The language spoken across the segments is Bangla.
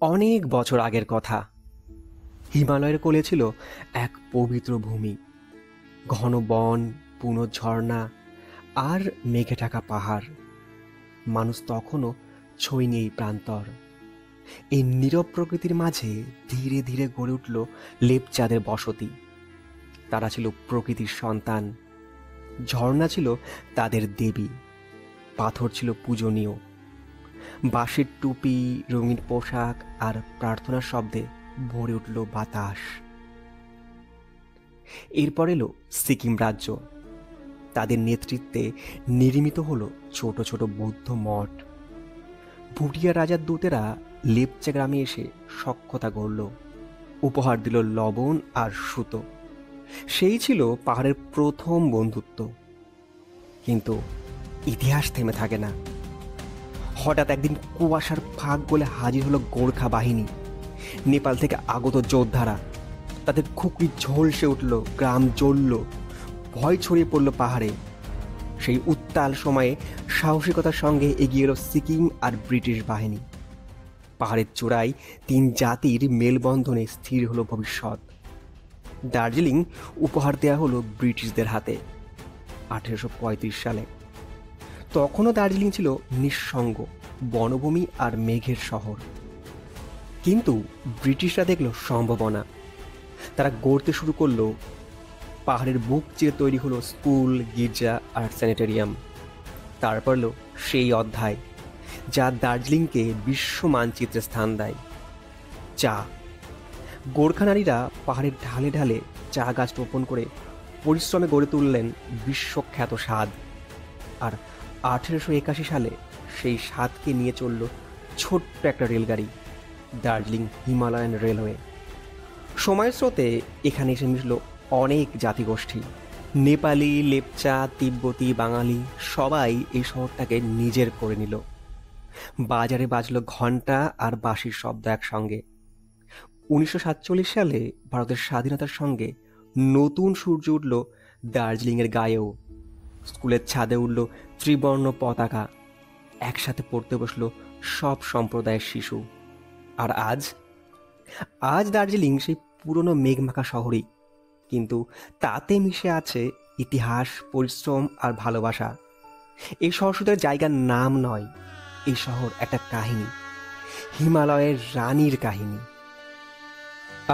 অনেক বছর আগের কথা। হিমালয়ের কোলে ছিল এক পবিত্র ভূমি, ঘন বন, পুনো ঝর্ণা আর মেঘে ঢাকা পাহাড়। মানুষ তখনও ছোঁয়নি এই প্রান্তর। এই নীরব প্রকৃতির মাঝে ধীরে ধীরে গড়ে উঠল লেপচাঁদের বসতি। তারা ছিল প্রকৃতির সন্তান। ঝর্ণা ছিল তাদের দেবী, পাথর ছিল পূজনীয়। বাঁশের টুপি, রঙিন পোশাক আর প্রার্থনার শব্দে ভরে উঠল বাতাস। এরপর এলো সিকিম রাজ্য। তাদের নেতৃত্বে নির্মিত হলো ছোট ছোট বৌদ্ধ মঠ। ভুটিয়া রাজার দূতেরা লেপচা গ্রামে এসে সখ্যতা গড়ল, উপহার দিল লবণ আর সুতো। সেই ছিল পাহাড়ের প্রথম বন্ধুত্ব। কিন্তু ইতিহাস থেমে থাকে না। হঠাৎ একদিন কুয়াশার ফাঁক গলে হাজির হলো গোর্খা বাহিনী, নেপাল থেকে আগত যোদ্ধারা। তাদের খুকরি ঝলসে উঠল, গ্রাম জ্বলল, ভয় ছড়িয়ে পড়ল পাহাড়ে। সেই উত্তাল সময়ে সাহসিকতার সঙ্গে এগিয়ে এলো সিকিম আর ব্রিটিশ বাহিনী। পাহাড়ের চূড়ায় তিন জাতির মেলবন্ধনে স্থির হলো ভবিষ্যৎ। দার্জিলিং উপহার দেয়া হলো ব্রিটিশদের হাতে 1835 সালে। তখনও দার্জিলিং ছিল নিঃসঙ্গ, বনভূমি আর মেঘের শহর। কিন্তু ব্রিটিশরা দেখল সম্ভাবনা। তারা গড়তে শুরু করলো। পাহাড়ের বুক চিরে তৈরি হলো স্কুল, গির্জা আর স্যানিটেরিয়াম। তারপর এলো সেই অধ্যায় যা দার্জিলিংকে বিশ্ব মানচিত্রে স্থান দেয়, চা। গোর্খা নারীরা পাহাড়ের ঢালে ঢালে চা গাছ রোপণ করে পরিশ্রমে গড়ে তুললেন বিশ্বখ্যাত স্বাদ। আর 1881 সালে সেই স্বাদকে নিয়ে চলল ছোট্ট একটা রেলগাড়ি, দার্জিলিং হিমালয়ান রেলওয়ে। সময়ের স্রোতে এখানে এসে মিশল অনেক জাতিগোষ্ঠী। নেপালি, লেপচা, তিব্বতী, বাঙালি সবাই এই শহরটাকে নিজের করে নিল। বাজারে বাজলো ঘণ্টা আর বাঁশির শব্দ একসঙ্গে। 1947 সালে ভারতের স্বাধীনতার সঙ্গে নতুন সূর্য উঠল দার্জিলিংয়ের গায়েও। স্কুলের ছাদে উঠল ত্রিবর্ণ পতাকা। একসাথে পড়তে বসলো সব সম্প্রদায়ের শিশু। আর আজ আজ দার্জিলিং সেই পুরনো মেঘমাখা শহরই, কিন্তু তাতে মিশে আছে ইতিহাস, পরিশ্রম আর ভালোবাসা। এই শহর শুধু জায়গার নাম নয়, এই শহর একটা কাহিনী, হিমালয়ের রানীর কাহিনী।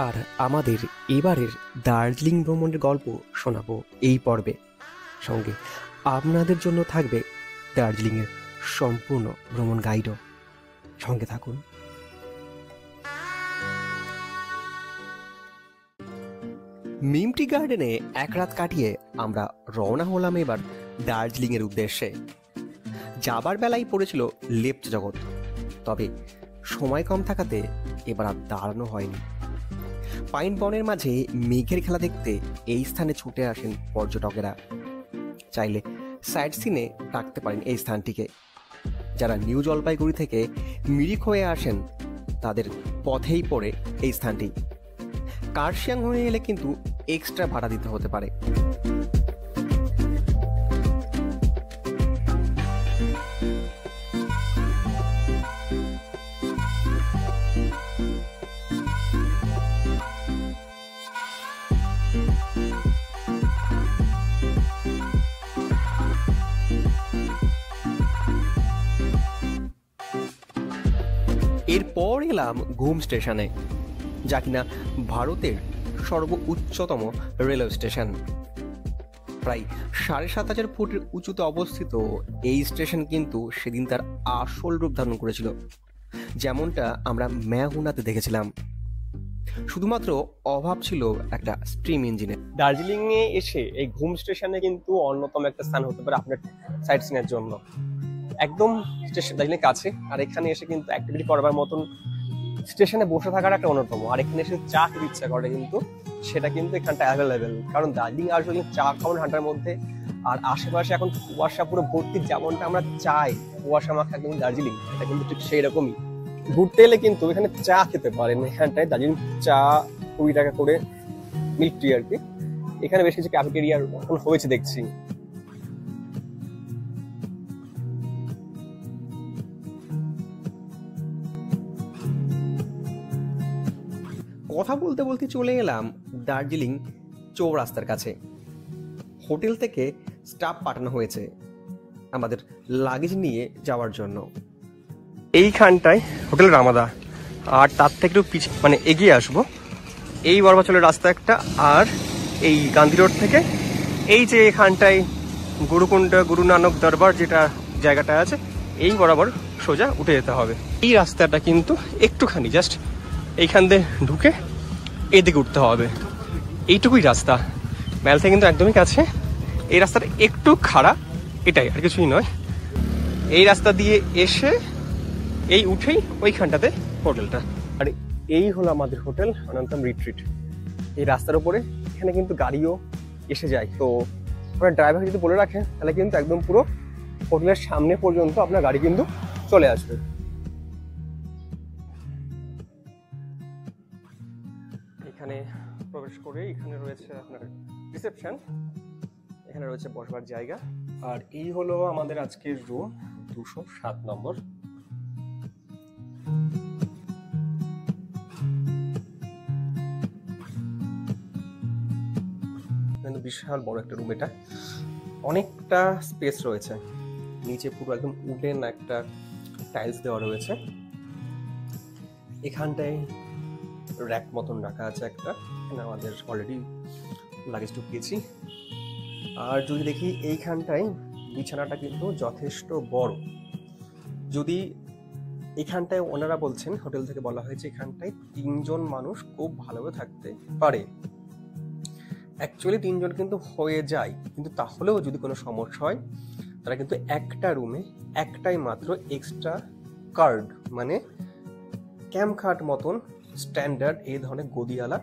আর আমাদের এবারের দার্জিলিং ভ্রমণের গল্প শোনাবো এই পর্বে। সঙ্গে আপনাদের জন্য থাকবে দার্জিলিংয়ের সম্পূর্ণ ভ্রমণ গাইডও। সঙ্গে থাকুন। মিমটি গার্ডেনে এক রাত কাটিয়ে আমরা রওনা হলাম এবার দার্জিলিংয়ের উদ্দেশ্যে। যাবার বেলায় পড়েছিল লেপচা জগৎ, তবে সময় কম থাকাতে এবার আর দাঁড়ানো হয়নি। পাইন বনের মাঝে মেঘের খেলা দেখতে এই স্থানে ছুটে আসেন পর্যটকেরা। চাইলে সাইট সিনে রাখতে পারেন এই স্থানটিকে। যারা নিউ জলপাইগুড়ি থেকে মিরিক হয়ে আসেন তাদের পথেই পড়ে এই স্থানটি। কার্শিয়াং হয়ে এলে কিন্তু এক্সট্রা ভাড়া দিতে হতে পারে। এরপর এলাম ঘুম স্টেশনে, যা কিনা ভারতের সর্বোচ্চতম রেলওয়ে স্টেশন। প্রায় 7,500 ফুটের উঁচুতে অবস্থিত এই স্টেশন কিন্তু সেদিন তার আসল রূপ ধারণ করেছিল, যেমনটা আমরা ম্যাহুনাতে দেখেছিলাম। শুধুমাত্র অভাব ছিল একটা স্টিম ইঞ্জিনের। দার্জিলিং এ এসে এই ঘুম স্টেশনে কিন্তু অন্যতম একটা স্থান হতে পারে আপনার সাইট সিনের জন্য। একদম স্টেশন দার্জিলিং কাছে, আর এখানে এসে কিন্তু অ্যাক্টিভিটি করবার মতন স্টেশনে বসে থাকার একটা অন্যতম। আর এখানে এসে চা খেতে ইচ্ছা করে কিন্তু সেটা কিন্তু এখানটা অ্যাভেলেবেল, কারণ দার্জিলিং আসলে চা খাওয়ার ঠান্ডার মধ্যে। আর আশেপাশে এখন কুয়াশা পুরো ভর্তি, যেমনটা আমরা চাই কুয়াশা মাখা একদম দার্জিলিং, এটা কিন্তু ঠিক সেই রকমই। ঘুরতে এলে কিন্তু এখানে চা খেতে পারেন। এখানটায় দার্জিলিং চা 20 টাকা করে মিল্ক টি আর কি। এখানে বেশ কিছু ক্যাফেটেরিয়া এখন হয়েছে দেখছি। কথা বলতে বলতে চলে এলাম দার্জিলিং চৌরাস্তার কাছে। হোটেল থেকে স্টাফ পাঠানো হয়েছে আমাদের লাগেজ নিয়ে যাওয়ার জন্য। এইখানটায় হোটেল রামাদা, আর তার থেকে একটু মানে এগিয়ে আসবো, এই বর্বাচলের রাস্তা একটা, আর এই গান্ধী রোড থেকে এই যে এখানটায় গুরুকুণ্ড গুরু নানক দরবার যেটা জায়গাটা আছে, এই বরাবর সোজা উঠে যেতে হবে। এই রাস্তাটা কিন্তু একটুখানি জাস্ট এইখান দিয়ে ঢুকে এদিকে উঠতে হবে, এইটুকুই রাস্তা। ম্যাল থেকে কিন্তু একদমই কাছে। এই রাস্তাটা একটু খারাপ, এটাই, আর কিছুই নয়। এই রাস্তা দিয়ে এসে এই উঠেই ওইখানটাতে হোটেলটা। আর এই হলো আমাদের হোটেল অনন্তম রিট্রিট। এই রাস্তার উপরে এখানে কিন্তু গাড়িও এসে যায়, তো আপনার ড্রাইভার যদি বলে রাখেন তাহলে কিন্তু একদম পুরো হোটেলের সামনে পর্যন্ত আপনার গাড়ি কিন্তু চলে আসবে। এখানে প্রবেশ করে এখানে রয়েছে আপনার রিসেপশন, এখানে রয়েছে বসবার জায়গা। আর এই হলো আমাদের আজকের রুম 207 নম্বর। বিশাল বড় একটা রুম, এটা অনেকটা স্পেস রয়েছে। নিচে পুরো একদম উডেন একটা টাইলস দেওয়া রয়েছে। এখানটায় র্যাক মতন রাখা আছে একটা, এখানে আমাদের অলরেডি লাগেজ ঢুকিয়েছি। আর যদি দেখি এইখানটায় বিছানাটা কিন্তু যথেষ্ট বড়। যদি এখানটায় ওনারা বলছেন, হোটেল থেকে বলা হয়েছে এখানটায় 3 জন মানুষ খুব ভালোভাবে থাকতে পারে। অ্যাকচুয়ালি 3 জন কিন্তু হয়ে যায়, কিন্তু তাহলেও যদি কোনো সমস্যা হয় তারা কিন্তু একটা রুমে একটাই মাত্র এক্সট্রা কার্ড, মানে ক্যাম্প খাট মতন স্ট্যান্ডার্ড এই ধরনের গদিওয়ালা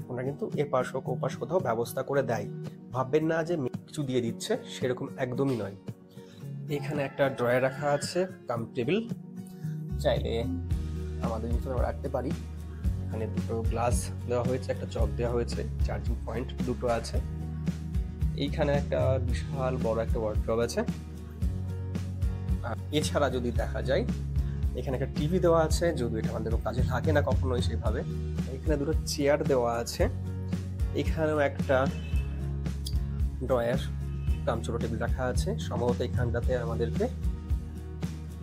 ওনারা কিন্তু এপাশ হোক ওপাশ কোথাও ব্যবস্থা করে দেয়। ভাববেন না যে কিছু দিয়ে দিচ্ছে, সেরকম একদমই নয়। এখানে একটা ড্রয়ার রাখা আছে, কাম টেবিল, চাইলে আমাদের জিনিস আমরা রাখতে পারি। এখানে দুটো গ্লাস দেওয়া হয়েছে, একটা চক দেওয়া হয়েছে, চার্জিং পয়েন্ট দুটো আছে। এইখানে একটা বিশাল বড় একটা ওয়ার্ডরোব আছে। আর এছাড়া যদি দেখা যায় এখানে একটা টিভি দেওয়া আছে, যদিও এটা আমাদের কাজে লাগে না কখনোই সেভাবে। এখানে দুটো চেয়ার দেওয়া আছে। এখানেও একটা ড্রয়ার কাম ছোট টেবিল রাখা আছে। সম্ভবত এখানটাতে আমাদেরকে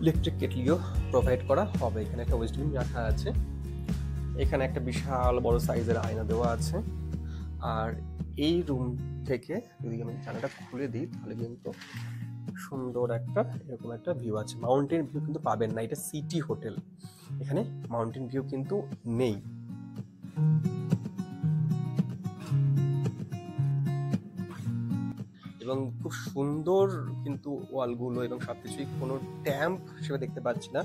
ইলেকট্রিক কেটলিও প্রোভাইড করা হবে। এখানে একটা ওয়েস্ট বিন রাখা আছে। এখানে একটা বিশাল বড় সাইজের আয়না দেওয়া আছে। আর এই রুম থেকে যদি আমি জানালাটা খুলে দিই তাহলে কিন্তু সুন্দর একটা এরকম একটা ভিউ আছে। মাউন্টেন ভিউ কিন্তু পাবেন না, এটা সিটি হোটেল, এখানে মাউন্টেন ভিউ কিন্তু নেই। এবং খুব সুন্দর কিন্তু ওয়ালগুলো এবং সবকিছুই, কোনো ট্যাম্প হিসেবে দেখতে পাচ্ছি না।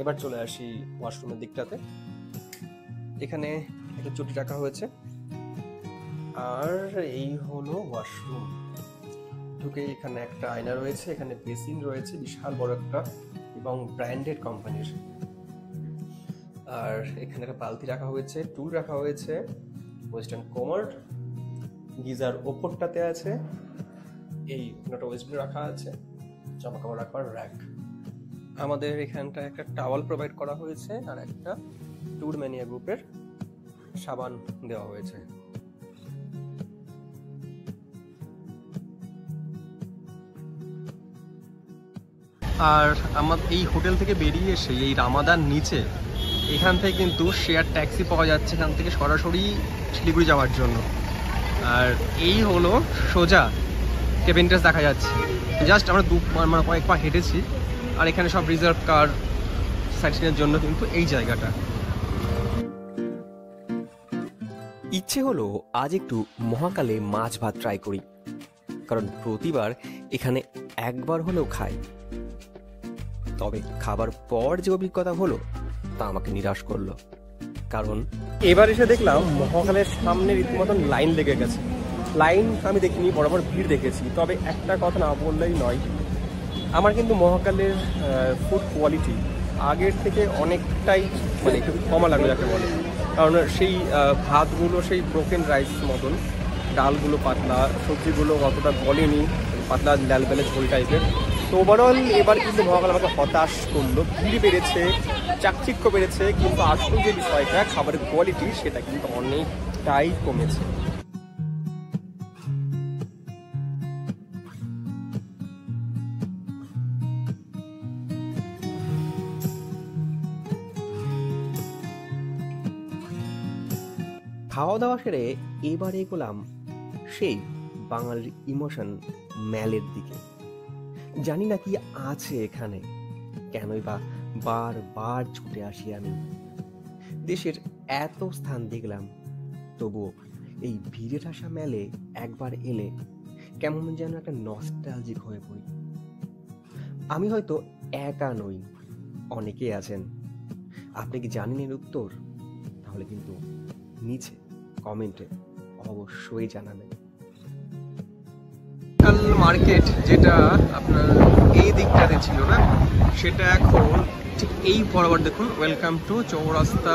এবার চলে আসি ওয়াশরুমের দিকটাতে। এখানে একটা চটি রাখা হয়েছে। আর এই হলো ওয়াশরুম। ঢুকে এখানে একটা আয়না রয়েছে, এখানে বেসিন রয়েছে বিশাল বড় একটা এবং ব্র্যান্ডেড কোম্পানির। আর এখানে একটা বালতি রাখা হয়েছে, টুল রাখা হয়েছে, ওয়েস্টার্ন কোমোড, গিজার ওপরটাতে আছে। এই একটা ওয়েস্টবিন রাখা আছে, জামা কাপড় রাখার র্যাক। আমাদের এখানটা একটা টাওয়াল প্রোভাইড করা হয়েছে আর একটা ট্যুর ম্যানিয়া গ্রুপের সাবান দেওয়া হয়েছে। আর আমার এই হোটেল থেকে বেরিয়ে এসে এই রামাদার নিচে এখান থেকে কিন্তু শেয়ার ট্যাক্সি পাওয়া যাচ্ছে এখান থেকে সরাসরি শিলিগুড়ি যাওয়ার জন্য। আর এই হলো সোজা কেবিনটাস দেখা যাচ্ছে। জাস্ট আমরা মানে কয়েক পা হেঁটেছি। আর এখানে সব রিজার্ভ কার সাইট সিনের জন্য কিন্তু এই জায়গাটা। ইচ্ছে হলো আজ একটু মহাকালে মাছ ভাত ট্রাই করি, কারণ প্রতিবার এখানে একবার হলেও খাই। তবে খাবার পর যে অভিজ্ঞতা হলো তা আমাকে নিরাশ করলো, কারণ এবার এসে দেখলাম মহাকালের সামনে রীতিমতন লাইন লেগে গেছে। লাইন আমি দেখিনি, বরাবর ভিড় দেখেছি। তবে একটা কথা না বললেই নয়, আমার কিন্তু মহাকালের ফুড কোয়ালিটি আগের থেকে অনেকটাই মানে একটু কমা লাগলো যাকে বলে। কারণ সেই ভাতগুলো সেই ব্রোকেন রাইস মতন, ডালগুলো পাতলা, সবজিগুলো অতটা গলেনি, পাতলা ল্যালবেলে ঝোল টাইপের। তো ওভারঅল এবার কিন্তু মহাকাল আমাকে হতাশ করলো। ভিড় বেড়েছে, চাকচিক্য বেড়েছে, কিন্তু আসল যে বিষয়টা খাবারের কোয়ালিটি সেটা কিন্তু অনেকটাই কমেছে। খাওয়া দাওয়া সেরে এবারে এগোলাম সেই বাঙালির ইমোশন ম্যালের দিকে। জানি না কি আছে এখানে, কেনই বা বারবার ছুটে আসি আমি। দেশের এত স্থান দেখলাম, তবুও এই ভিড়ে ঠাসা মেলে একবার এলে কেমন যেন একটা নস্টালজিক হয়ে পড়ি। আমি হয়তো একা নই, অনেকেই আছেন। আপনি কি জানেন এর উত্তর? তাহলে কিন্তু নিচে কমেন্টে অবশ্যই জানাবেন। লোকাল মার্কেট যেটা আপনার এই দিকটাতে ছিল না, সেটা এখন ঠিক এই বরাবর দেখুন, ওয়েলকাম টু চৌরাস্তা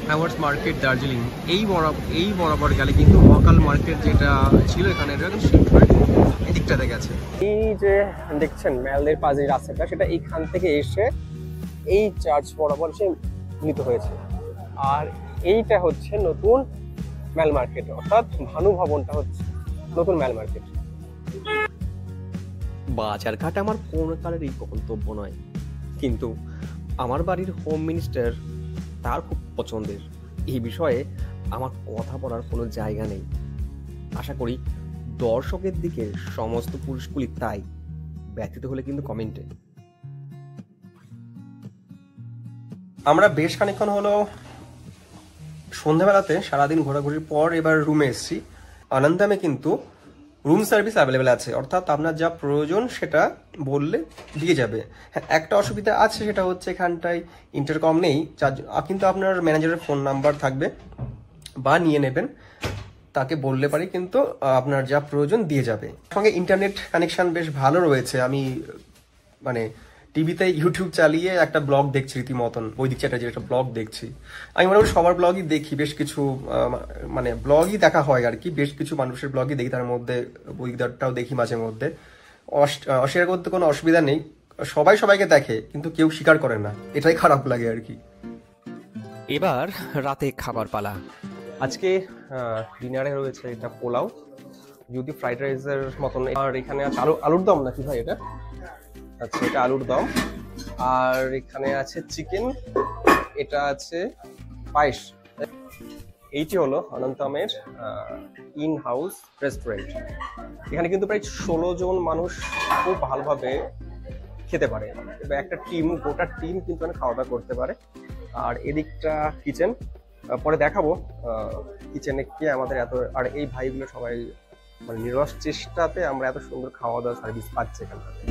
হ্যাওয়ার্স মার্কেট দার্জিলিং। এই বরাবর গেলে কিন্তু লোকাল মার্কেট যেটা ছিল এখানে শিফট হয়ে এই দিকটাতে গেছে। এই যে দেখছেন ম্যালদের পাশে রাস্তাটা, সেটা এইখান থেকে এসে এই চার্চ বরাবর সে মিলিত হয়েছে। আর এইটা হচ্ছে নতুন ম্যাল মার্কেট, অর্থাৎ ভানু ভবনটা হচ্ছে নতুন ম্যাল মার্কেট। বাজারঘাট আমার কোনো কালেরই গন্তব্য নয়, কিন্তু আমার বাড়ির হোম মিনিস্টার তার খুব পছন্দের। এই বিষয়ে আমার কথা বলার কোনো জায়গা নেই। আশা করি দর্শকের দিকে সমস্ত পুরুষগুলি তাই। ব্যথিত হলে কিন্তু কমেন্টে। আমরা বেশ খানিকক্ষণ হলো সন্ধ্যাবেলাতে সারাদিন ঘোরাঘুরির পর এবার রুমে এসেছি। আনন্দামে কিন্তু রুম সার্ভিস অ্যাভেলেবেল আছে, অর্থাৎ আপনার যা প্রয়োজন সেটা বললে দিয়ে যাবে। হ্যাঁ, একটা অসুবিধা আছে, সেটা হচ্ছে এখানটায় ইন্টারকম নেই, কিন্তু আপনার ম্যানেজারের ফোন নাম্বার থাকবে বা নিয়ে নেবেন, তাকে বললে পারি কিন্তু আপনার যা প্রয়োজন দিয়ে যাবে। সঙ্গে ইন্টারনেট কানেকশন বেশ ভালো রয়েছে। আমি মানে টিভিতে ইউটিউব চালিয়ে একটা ব্লগ দেখছি রীতিমতন, ওই দিক একটা যেটা ব্লগ দেখছি। আমি মোটামুটি সবার ব্লগই দেখি, বেশ কিছু মানে ব্লগই দেখা হয় আর কি, বেশ কিছু মানুষের ব্লগই দেখি, তার মধ্যে বইদারটাও দেখি মাঝে মধ্যে। অস্বীকার করতে কোনো অসুবিধা নেই, সবাই সবাইকে দেখে কিন্তু কেউ স্বীকার করে না, এটাই খারাপ লাগে আর কি। এবার রাতে খাবার পালা। আজকে ডিনারে রয়েছে এটা পোলাও, যদি ফ্রাইড রাইসের মতন। আর এখানে আছে আলুর দম নাকি ভাই এটা? আচ্ছা, এটা আলুর দম। আর এখানে আছে চিকেন, এটা আছে পায়েস। এইটি হলো অনন্তমের ইন হাউস রেস্টুরেন্ট। এখানে কিন্তু প্রায় 16 জন মানুষ খুব ভালোভাবে খেতে পারে, এবং একটা গোটা টিম কিন্তু এখানে খাওয়া দাওয়া করতে পারে। আর এদিকটা কিচেন, পরে দেখাবো কিচেনে কি আমাদের এত। আর এই ভাইগুলো সবাই মানে নিরস চেষ্টাতে আমরা এত সুন্দর খাওয়া দাওয়া সার্ভিস পাচ্ছি এখানটাতে।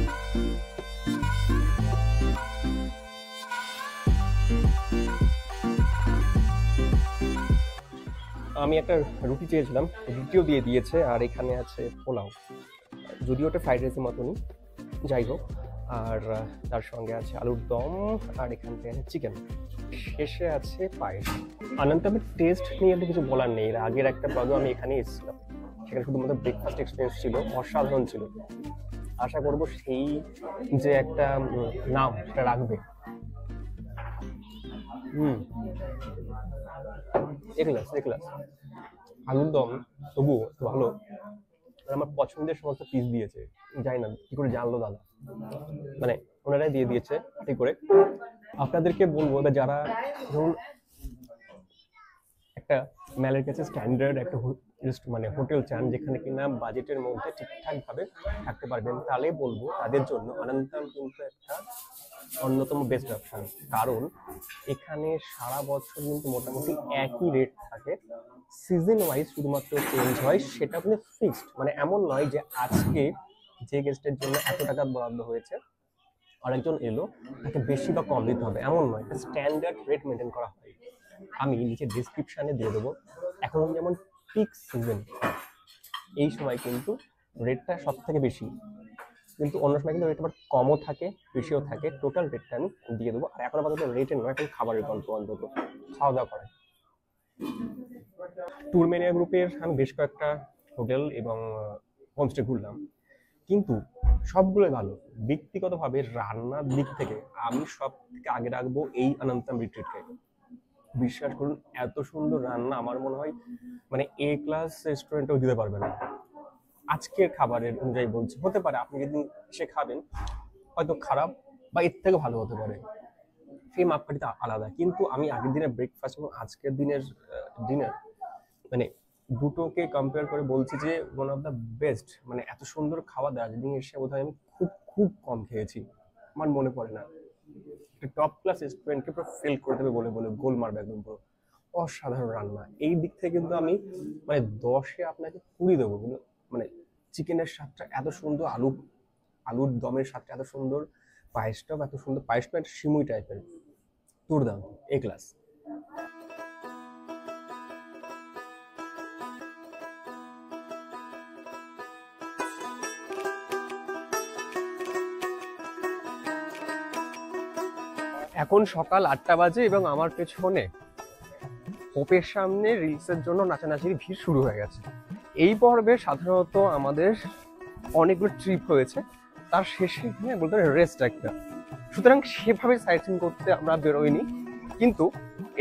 আমি একটা রুটি চেয়েছিলাম, রুটিও দিয়ে দিয়েছে। আর এখানে আছে পোলাও, যদিও ওটা ফ্রাইড রাইসের মতনই, যাই হোক। আর তার সঙ্গে আছে আলুর দম, আর এখান থেকে আছে চিকেন, শেষে আছে পায়েস। অনন্তমের টেস্ট নিয়ে তো কিছু বলার নেই। এর আগের একটা ব্লগে আমি এখানে এসেছিলাম, সেখানে শুধুমাত্র ব্রেকফাস্ট এক্সপিরিয়েন্স ছিল, অসাধারণ ছিল। আশা করবো সেই যে একটা নাম সেটা রাখবে। এক্লাস আলুর দম তবুও ভালো। আমার পছন্দের সমস্ত পিস দিয়েছে, জানি না কি করে জানলো দাদা, মানে ওনারাই দিয়ে দিয়েছে ঠিক করে। আপনাদেরকে বলবো যারা ধরুন একটা ম্যালের কাছে স্ট্যান্ডার্ড একটা মানে হোটেল চান, যেখানে কিনা বাজেটের মধ্যে ঠিকঠাক ভাবে থাকতে পারবেন, তাহলে বলবো তাদের জন্য অনন্তম কিন্তু একটা অন্যতম বেস্ট অপশন। কারণ এখানে সারা বছর কিন্তু মোটামুটি একই রেট থাকে, সিজন ওয়াইজ শুধুমাত্র চেঞ্জ হয়, সেটা আপনি ফিক্সড। মানে এমন নয় যে আজকে যে গেস্টের জন্য এত টাকা বরাদ্দ হয়েছে, আরেকজন এলো তাকে বেশি বা কম দিতে হবে, এমন নয়। একটা স্ট্যান্ডার্ড রেট মেনটেন করা হয়। আমি নিচে ডিসক্রিপশানে দিয়ে দেবো। এখন যেমন পিক সিজন, এই সময় কিন্তু রেটটা সব থেকে বেশি, কিন্তু অন্য সময় কিন্তু রেট আবার কমও থাকে বেশিও থাকে। টোটাল রেটটা আমি দিয়ে দেবো। আর এখন আপাতত রেটে নয়, এখন খাবারের গল্প, অন্তত খাওয়া দাওয়া করায়। ট্যুর ম্যানিয়া গ্রুপের আমি বেশ কয়েকটা হোটেল এবং হোমস্টে ঘুরলাম, কিন্তু সবগুলোই ভালো। ব্যক্তিগতভাবে রান্নার দিক থেকে আমি সব থেকে আগে রাখবো এই অনন্তম রিট্রিটকে। বিশ্বাস করুন, এত সুন্দর রান্না আমার মনে হয় মানে এ ক্লাস রেস্টুরেন্টেও দিতে পারবে না। আজকের খাবারের অনুযায়ী বলছি, হতে পারে আপনি যেদিন এসে খাবেন হয়তো খারাপ বা এর থেকে ভালো হতে পারে, সেই মাপকাঠিটা আলাদা। কিন্তু আমি আগের দিনের ব্রেকফাস্ট এবং আজকের দিনের ডিনার মানে দুটোকে কম্পেয়ার করে বলছি যে ওয়ান অফ দ্য বেস্ট। মানে এত সুন্দর খাওয়া দার্জিলিং এসে বোধহয় আমি খুব খুব কম খেয়েছি, আমার মনে পড়ে না। টপ ক্লাস রেস্টুরেন্টকে পুরো ফেল করে দেবে বলে বলে গোল মারবে একদম পুরো। অসাধারণ রান্না, এই দিক থেকে কিন্তু আমি মানে 10-এ আপনাকে 20 দেবো। কিন্তু মানে চিকেনের স্বাদটা এত সুন্দর, আলুর দমের স্বাদটা এত সুন্দর, পায়েসটাও এত সুন্দর, পায়েসটা একটা সিমুই টাইপের, দুর্দান্ত, এ ক্লাস। এখন সকাল 8টা বাজে এবং আমার পেছনে ওপের সামনে রিলসের জন্য নাচানাচির ভিড় শুরু হয়ে গেছে। এই পর্বে সাধারণত আমাদের অনেকগুলো ট্রিপ হয়েছে, তার শেষে গিয়ে বলতে রেস্ট একটা, সুতরাং সেভাবে সাইট-সিন করতে আমরা বেরোইনি। কিন্তু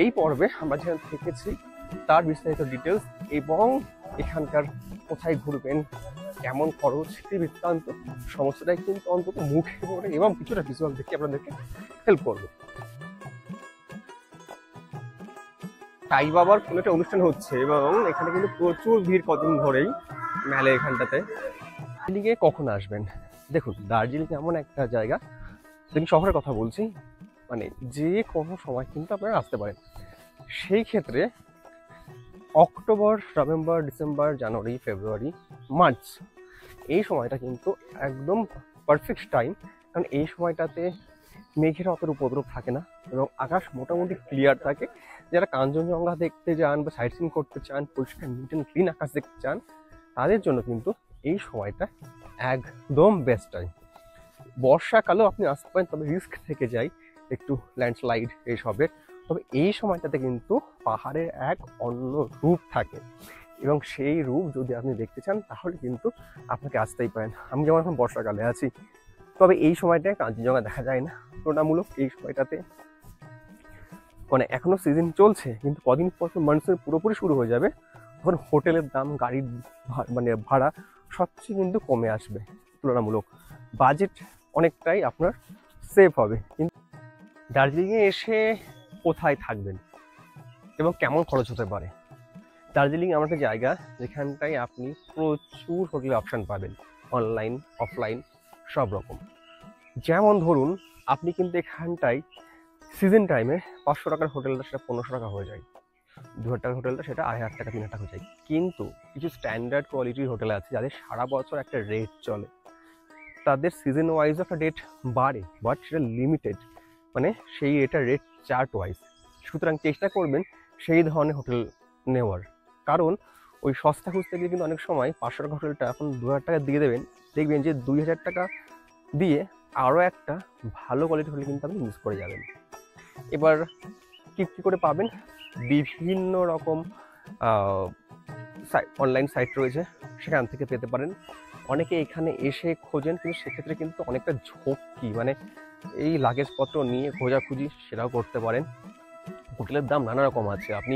এই পর্বে আমরা যেখানে থেকেছি তার বিস্তারিত ডিটেলস এবং এখানকার কোথায় ঘুরবেন, কেমন খরচ, এই বৃত্তান্ত সমস্তটাই কিন্তু অন্তত মুখে পড়ে এবং কিছুটা ভিজুয়াল দেখে আপনাদেরকে হেল্প করবো। সাই বাবার কোনো একটা অনুষ্ঠান হচ্ছে এবং এখানে কিন্তু প্রচুর ভিড় কদিন ধরেই মেলে এখানটাতে। দার্জিলিংয়ে কখন আসবেন? দেখুন, দার্জিলিং এমন একটা জায়গা, আমি শহরের কথা বলছি, মানে যে কোনো সময় কিন্তু আপনারা আসতে পারেন। সেই ক্ষেত্রে অক্টোবর, নভেম্বর, ডিসেম্বর, জানুয়ারি, ফেব্রুয়ারি, মার্চ এই সময়টা কিন্তু একদম পারফেক্ট টাইম, কারণ এই সময়টাতে মেঘের অত উপদ্রব থাকে না এবং আকাশ মোটামুটি ক্লিয়ার থাকে। যারা কাঞ্চনজঙ্ঘা দেখতে যান বা সাইট সিন করতে চান, পরিষ্কার নিট অ্যান্ড ক্লিন আকাশ দেখতে চান, তাদের জন্য কিন্তু এই সময়টা একদম বেস্ট টাইম। বর্ষাকালেও আপনি আসতে পারেন, তবে রিস্ক থেকে যায় একটু ল্যান্ডস্লাইড এইসবের। তবে এই সময়টাতে কিন্তু পাহাড়ের এক অন্য রূপ থাকে এবং সেই রূপ যদি আপনি দেখতে চান তাহলে কিন্তু আপনাকে আসতেই পারেন। আমি যেমন এখন বর্ষাকালে আছি, তবে এই সময়টায় কাঞ্চনজঙ্ঘা দেখা যায় না তুলনামূলক। এই সময়টাতে মানে এখনো সিজন চলছে, কিন্তু কদিন পর মনসুন পুরোপুরি শুরু হয়ে যাবে, তখন হোটেলের দাম, গাড়ির মানে ভাড়া সবচেয়ে কিন্তু কমে আসবে তুলনামূলক। বাজেট অনেকটাই আপনার সেভ হবে। কিন্তু দার্জিলিংয়ে এসে কোথায় থাকবেন এবং কেমন খরচ হতে পারে? দার্জিলিং এমন একটা জায়গা যেখানটায় আপনি প্রচুর হোটেল অপশান পাবেন, অনলাইন, অফলাইন, সব রকম। যেমন ধরুন, আপনি কিন্তু এখানটায় সিজন টাইমে 500 টাকার হোটেলটা সেটা 1500 টাকা হয়ে যায়, 2000 টাকার হোটেলটা সেটা 2500 টাকা, 3000 টাকা হয়ে যায়। কিন্তু কিছু স্ট্যান্ডার্ড কোয়ালিটির হোটেল আছে যাদের সারা বছর একটা রেট চলে, তাদের সিজন ওয়াইজ একটা রেট বাড়ে, বাট সেটা লিমিটেড, মানে সেই এটা রেট চার্ট ওয়াইজ। সুতরাং চেষ্টা করবেন সেই ধরনের হোটেল নেওয়ার, কারণ ওই সস্তা খুঁজতে গিয়ে কিন্তু অনেক সময় 500 টাকা হোটেলটা এখন 2000 টাকা দিয়ে দেবেন, দেখবেন যে 2000 টাকা দিয়ে আরও একটা ভালো কোয়ালিটির হোটেল কিন্তু আপনি মিস করে যাবেন। এবার কী করে পাবেন? বিভিন্ন রকম অনলাইন সাইট রয়েছে, সেখান থেকে পেতে পারেন। অনেকে এখানে এসে খোঁজেন, কিন্তু সেক্ষেত্রে কিন্তু অনেকটা ঝক্কি, মানে এই লাগেজপত্র নিয়ে খোঁজাখুঁজি সেটাও করতে পারেন। হোটেলের দাম নানা রকম আছে, আপনি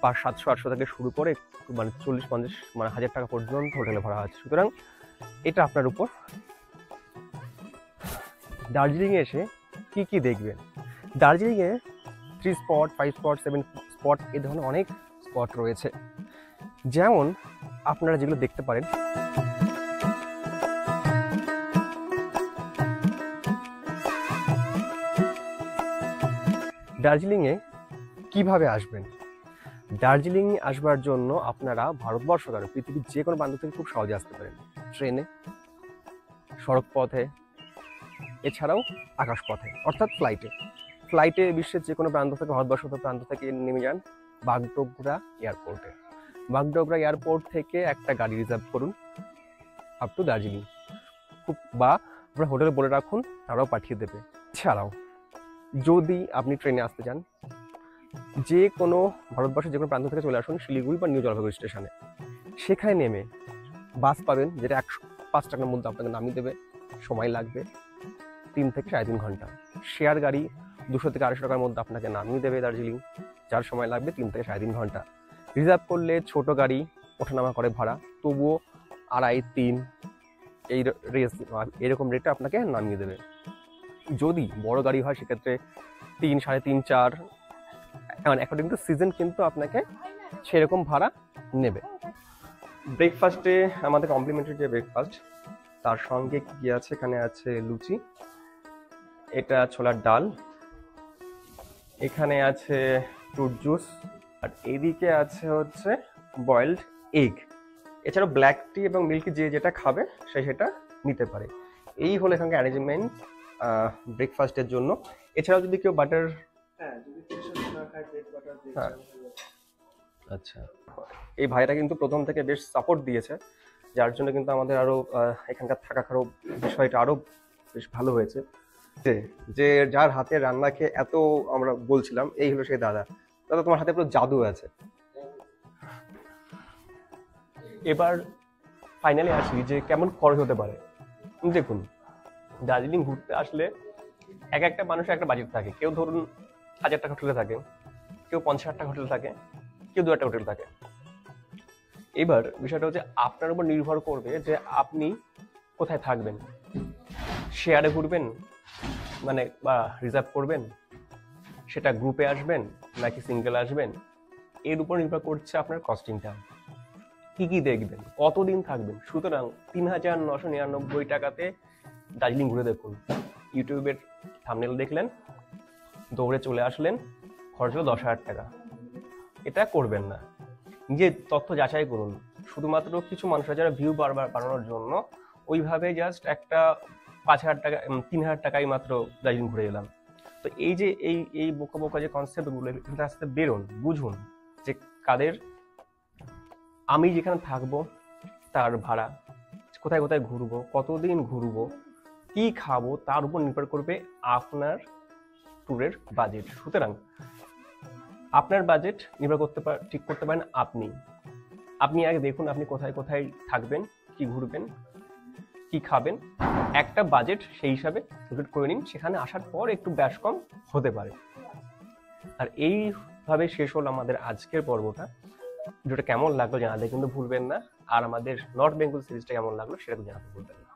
700-800 থেকে শুরু করে মানে 40-50 মানে 1000 টাকা পর্যন্ত হোটেলে ভাড়া আছে। সুতরাং এটা আপনার উপর। দার্জিলিংয়ে এসে কি কি দেখবেন? দার্জিলিংয়ে 3 স্পট, 5 স্পট, 7 স্পট এই ধরনের অনেক স্পট রয়েছে। যেমন আপনারা যেগুলো দেখতে পারেন, দার্জিলিংয়ে কিভাবে আসবেন? দার্জিলিং আসবার জন্য আপনারা ভারতবর্ষ কেন পৃথিবীর যে কোনো প্রান্ত থেকে খুব সহজে আসতে পারেন, ট্রেনে, সড়ক পথে, এছাড়াও আকাশপথে অর্থাৎ ফ্লাইটে বিশ্বের যে কোনো প্রান্ত থেকে, ভারতবর্ষের প্রান্ত থেকে নেমে যান বাগডোগরা এয়ারপোর্টে। বাগডোগরা এয়ারপোর্ট থেকে একটা গাড়ি রিজার্ভ করুন আপ টু দার্জিলিং, বা আপনার হোটেলে বলে রাখুন, তারাও পাঠিয়ে দেবে। এছাড়াও যদি আপনি ট্রেনে আসতে চান, যে কোনো ভারতবর্ষের যে কোনো প্রান্ত থেকে চলে আসুন শিলিগুড়ি বা নিউ জলপাইগুড়ি স্টেশনে। সেখানে নেমে বাস পাবেন, যেটা 5টার মধ্যে আপনাকে নামিয়ে দেবে, সময় লাগবে 3 থেকে 3.5 ঘন্টা। শেয়ার গাড়ি 200 থেকে 250 টাকার মধ্যে আপনাকে নামিয়ে দেবে দার্জিলিং, যার সময় লাগবে 3 থেকে 3.5 ঘন্টা। রিজার্ভ করলে ছোট গাড়ি ওঠানামা করে ভাড়া, তবুও 2.5-3 এই রেস এরকম রেটে আপনাকে নামিয়ে দেবে। যদি বড় গাড়ি হয় সেক্ষেত্রে 3, 3.5, 4, কারণ অ্যাকর্ডিং টু সিজন কিন্তু আপনাকে সেরকম ভাড়া নেবে। ব্রেকফাস্টে আমাদের কমপ্লিমেন্টারি যে ব্রেকফাস্ট, তার সঙ্গে কি আছে, এখানে আছে লুচি, এটা ছোলার ডাল, এখানে আছে ফ্রুট জুস, আর এইদিকে আছে হচ্ছে বয়েলড এগ। এছাড়াও ব্ল্যাক টি এবং মিল্কি যে যেটা খাবে সে সেটা নিতে পারে। এই হলো এখানকার অ্যারেঞ্জমেন্ট ব্রেকফাস্টের জন্য। এছাড়াও যদি কেউ বাটার, হ্যাঁ আচ্ছা, এই ভাইরা কিন্তু প্রথম থেকে বেশ সাপোর্ট দিয়েছে, যার জন্য কিন্তু আমাদের আরো এখানকার থাকা খাওয়ার বিষয়টা আরো বেশ ভালো হয়েছে। যে যার হাতে রান্না খেয়ে এত আমরা বলছিলাম, এই হলো সেই দাদা। দাদা, তোমার হাতে পুরো জাদু আছে। এবার ফাইনালি আসি যে কেমন খরচ হতে পারে। দেখুন, দার্জিলিং ঘুরতে আসলে এক একটা মানুষের একটা বাজেট থাকে। কেউ ধরুন 1000 টাকা হোটেলে থাকে, কেউ 50,000 টাকা হোটেল থাকে, কেউ 2 হোটেল থাকে। এবার বিষয়টা হচ্ছে আপনার উপর নির্ভর করবে যে আপনি কোথায় থাকবেন, শেয়ারে ঘুরবেন মানে বা রিজার্ভ করবেন, সেটা গ্রুপে আসবেন নাকি সিঙ্গেল আসবেন, এর উপর নির্ভর করছে আপনার কস্টিংটা। কি কি দেখবেন, কতদিন থাকবেন। সুতরাং 3,999 টাকাতে দার্জিলিং ঘুরে দেখুন। ইউটিউবের থাম্বনেল দেখলেন, দৌড়ে চলে আসলেন, খরচ হলো 10,000 টাকা। এটা করবেন না। নিজের তথ্য যাচাই করুন। শুধুমাত্র কিছু মানুষরা যারা ভিউ বারবার বাড়ানোর জন্য ওইভাবে জাস্ট একটা 5,000 টাকা 3,000 টাকাই মাত্র দার্জিলিং ঘুরে এলাম। তো এই যে এই বোকা বোকা যে কনসেপ্টগুলো, এখানে আস্তে বেরোন, বুঝুন যে কাদের, আমি যেখানে থাকবো তার ভাড়া, কোথায় কোথায় ঘুরবো, কতদিন ঘুরবো, কি খাবো, তার উপর নির্ভর করবে আপনার ট্যুরের বাজেট। সুতরাং আপনার বাজেট নির্ভর ঠিক করতে পারেন আপনি আগে দেখুন আপনি কোথায় কোথায় থাকবেন, কি ঘুরবেন, কি খাবেন, একটা বাজেট সেই হিসাবে সিলেক্ট করে নিন। সেখানে আসার পর একটু ব্যাস কম হতে পারে। আর এইভাবে শেষ হলো আমাদের আজকের পর্বটা। ভিডিওটা কেমন লাগলো জানাতে কিন্তু ভুলবেন না, আর আমাদের নর্থ বেঙ্গল সিরিজটা কেমন লাগলো সেটা জানাতে ভুলবেন না।